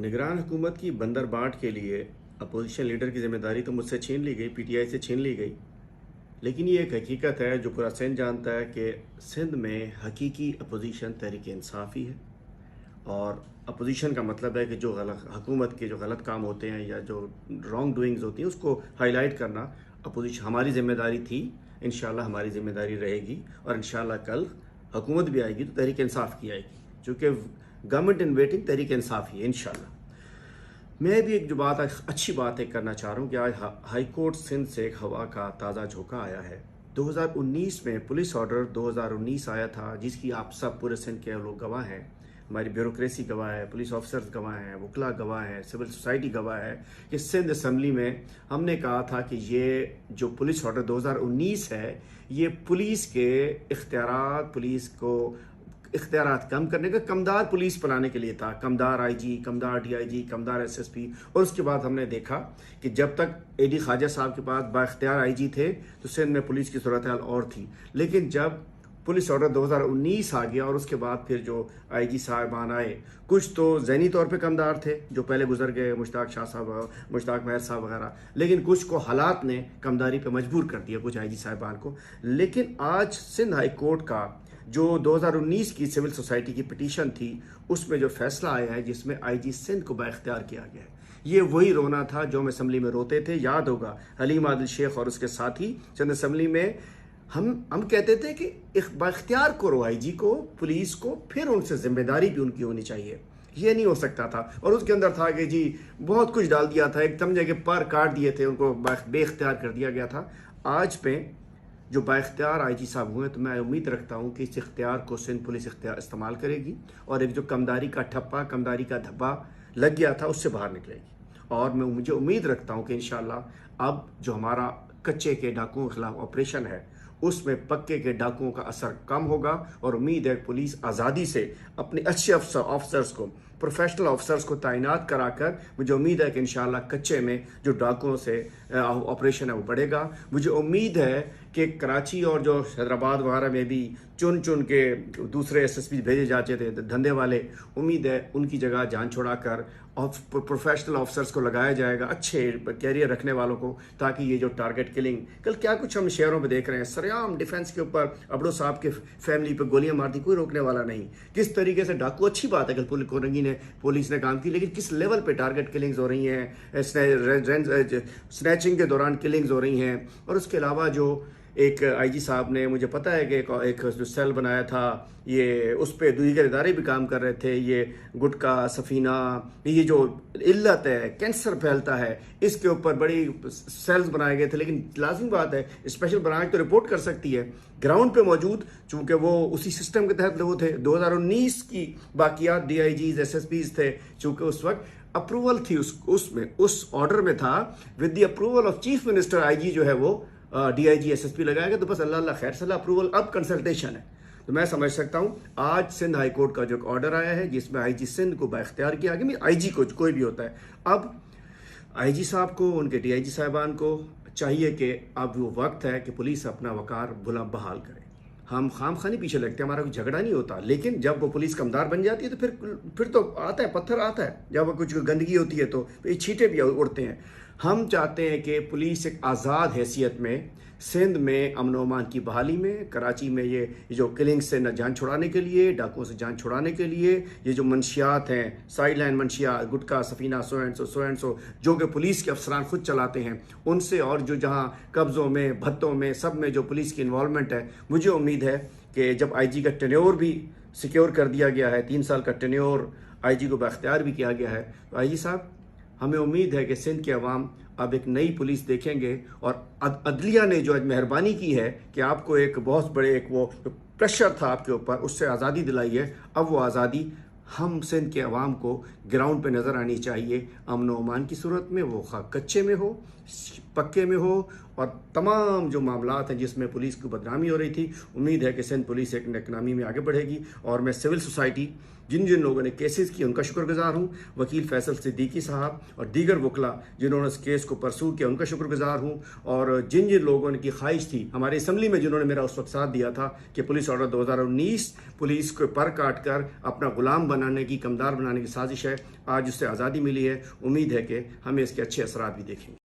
निगरान हुकूमत की बंदरबाट के लिए अपोजिशन लीडर की जिम्मेदारी तो मुझसे छीन ली गई, पीटीआई से छीन ली गई। लेकिन ये एक हकीकत है जो पूरा सिंध जानता है कि सिंध में हकीकी अपोजिशन तहरीक इंसाफ ही है। और अपोजिशन का मतलब है कि जो गलत हुकूमत के जो गलत काम होते हैं या जो रॉन्ग डूइंग्स होती हैं उसको हाईलाइट करना अपोजिशन हमारी जिम्मेदारी थी। इंशाल्लाह हमारी जिम्मेदारी रहेगी और इंशाल्लाह कल हुकूमत भी आएगी तो तहरीक इंसाफ की आएगी, चूँकि government in waiting Tehreek Insaf ही है इंशाल्लाह। मैं भी एक जो बात अच्छी बात है करना चाह रहा हूँ कि आज हाई कोर्ट सिंध से एक हवा का ताज़ा झोंका आया है। 2019 में पुलिस ऑर्डर 2019 आया था जिसकी आप सब पूरे सिंध के लोग गवाह हैं। हमारी ब्यूरोक्रेसी गवाह है, पुलिस ऑफिसर्स गवाह हैं, वकला गवाह हैं, सिविल सोसाइटी गवाह है कि सिंध असम्बली में हमने कहा था कि ये जो पुलिस ऑर्डर 2019 है ये पुलिस के इख्तियारात, पुलिस को इख्तियारात कम करने का, कमदार पुलिस बनाने के लिए था। कमदार आईजी, कमदार डीआईजी, कमदार एसएसपी। और उसके बाद हमने देखा कि जब तक एडी ख्वाजा साहब के पास बाइख्तियार आईजी थे तो सिंध में पुलिस की सूरत हाल और थी। लेकिन जब पुलिस ऑर्डर 2019 आ गया और उसके बाद फिर जो आईजी साहबान आए, कुछ तो ज़हनी तौर पे कमदार थे जो पहले गुजर गए, मुश्ताक शाह साहब, मुश्ताक महर साहब वगैरह, लेकिन कुछ को हालात ने कमदारी पे मजबूर कर दिया, कुछ आईजी साहबान को। लेकिन आज सिंध हाई कोर्ट का जो 2019 की सिविल सोसाइटी की पिटीशन थी उसमें जो फैसला आया है जिसमें आईजी सिंध को बाइख्तियार किया गया है, ये वही रोना था जो हम असम्बली में रोते थे। याद होगा हलीम आदिल शेख और उसके साथी सिंध असम्बली में हम कहते थे कि बाइख्तियार करो आईजी को, पुलिस को, फिर उनसे जिम्मेदारी भी उनकी होनी चाहिए। ये नहीं हो सकता था। और उसके अंदर था कि जी बहुत कुछ डाल दिया था, एक समझे कि पर काट दिए थे, उनको बेख्तियार कर दिया गया था। आज पे जो बाइख्तियार आईजी साहब हुए तो मैं उम्मीद रखता हूँ कि इस इख्तियार को सिंध पुलिस इस्तेमाल करेगी और एक जो कमदारी का ठप्पा, कमदारी का धब्बा लग गया था उससे बाहर निकलेगी। और मुझे उम्मीद रखता हूँ कि इंशाल्लाह अब जो हमारा कच्चे के डाकुओं के खिलाफ ऑपरेशन है उसमें पक्के के डाकुओं का असर कम होगा। और उम्मीद है पुलिस आज़ादी से अपने अच्छे ऑफिसर्स को, प्रोफेशनल ऑफिसर्स को तैनात कराकर, मुझे उम्मीद है कि इंशाल्लाह कच्चे में जो डाकुओं से ऑपरेशन है वो बढ़ेगा। मुझे उम्मीद है कि कराची और जो हैदराबाद वगैरह में भी चुन चुन के दूसरे एसएसपी भेजे जाते थे धंधे वाले, उम्मीद है उनकी जगह जान छुड़ाकर प्रोफेशनल ऑफिसर्स को लगाया जाएगा, अच्छे कैरियर रखने वालों को, ताकि ये जो टारगेट किलिंग, कल क्या कुछ हम शहरों में देख रहे हैं, सरेआम डिफेंस के ऊपर अबड़ो साहब के फैमिली पे गोलियां मार दी, कोई रोकने वाला नहीं। किस तरीके से डाकू, अच्छी बात है कल पुलिस ने काम की, लेकिन किस लेवल पे टारगेट किलिंग्स हो रही हैं, स्नैचिंग के दौरान किलिंग्स हो रही हैं। और उसके अलावा जो एक आईजी साहब ने, मुझे पता है कि एक जो सेल बनाया था, ये उस पर दीगर इदारे भी काम कर रहे थे। ये गुटका, सफीना, ये जो इल्लत है, कैंसर फैलता है, इसके ऊपर बड़ी सेल्स बनाए गए थे। लेकिन लाजिम बात है स्पेशल बनाए तो रिपोर्ट कर सकती है ग्राउंड पे मौजूद, चूँकि वो उसी सिस्टम के तहत वो थे। 2019 की बाकियात डीआईजीज, एसएसपीज थे, चूँकि उस वक्त अप्रूवल थी उसमें, उस ऑर्डर में था with the approval of chief minister IG जो है वो डीआईजी एसएसपी लगाएगा। तो बस अल्लाह खैर सलाह, अप्रूवल अब कंसल्टेशन है। तो मैं समझ सकता हूँ आज सिंध हाई कोर्ट का जो ऑर्डर आया है जिसमें आईजी सिंध को बाइख्तियार किया गया, आईजी को कोई भी होता है, अब आईजी साहब को, उनके डीआईजी साहबान को चाहिए कि अब वो वक्त है कि पुलिस अपना वकार बहाल करे। हम खामखा नहीं पीछे लगते, हमारा कोई झगड़ा नहीं होता, लेकिन जब वो पुलिस कमदार बन जाती है तो फिर तो आता है, पत्थर आता है। जब वो कुछ गंदगी होती है तो छींटे भी उड़ते हैं। हम चाहते हैं कि पुलिस एक आज़ाद हैसियत में सिंध में अमन अमान की बहाली में, कराची में ये जो किलिंग से न जान छुड़ाने के लिए, डाकुओं से जान छुड़ाने के लिए, ये जो मंशियात हैं, साइड लाइन मंशियात, गुटका, सफीना, सो एंड सो जो कि पुलिस के अफसरान खुद चलाते हैं, उनसे, और जो जहाँ कब्ज़ों में, भत्तों में, सब में जो पुलिस की इन्वॉल्वमेंट है, मुझे उम्मीद है कि जब आईजी का टेन्योर भी सिक्योर कर दिया गया है, 3 साल का टेन्योर आईजी को बाख्तियार भी किया गया है, तो आईजी साहब हमें उम्मीद है कि सिंध के अवाम अब एक नई पुलिस देखेंगे। और अदलिया ने जो आज मेहरबानी की है कि आपको एक बहुत बड़े एक वो प्रेशर था आपके ऊपर, उससे आज़ादी दिलाई है, अब वो आज़ादी हम सिंध के अवाम को ग्राउंड पे नज़र आनी चाहिए, अमन व अमान की सूरत में, वो खा कच्चे में हो, पक्के में हो। और तमाम जो मामलात हैं जिसमें पुलिस की बदनामी हो रही थी, उम्मीद है कि सिंध पुलिस एक नेकनामी में आगे बढ़ेगी। और मैं सिविल सोसाइटी जिन जिन लोगों ने केसेस किए उनका शुक्रगुजार हूँ। वकील फैसल सिद्दीकी साहब और दीगर वकला जिन्होंने इस केस को परसू किया उनका शुक्रगुजार हूँ। और जिन जिन लोगों की ख्वाहिश थी हमारी असम्बली में, जिन्होंने मेरा उस वक्त साथ दिया था कि पुलिस ऑर्डर 2019 पुलिस को पर काट कर अपना गुलाम बनाने की, कमदार बनाने की साजिश है, आज उससे आज़ादी मिली है। उम्मीद है कि हमें इसके अच्छे असरात भी देखेंगे।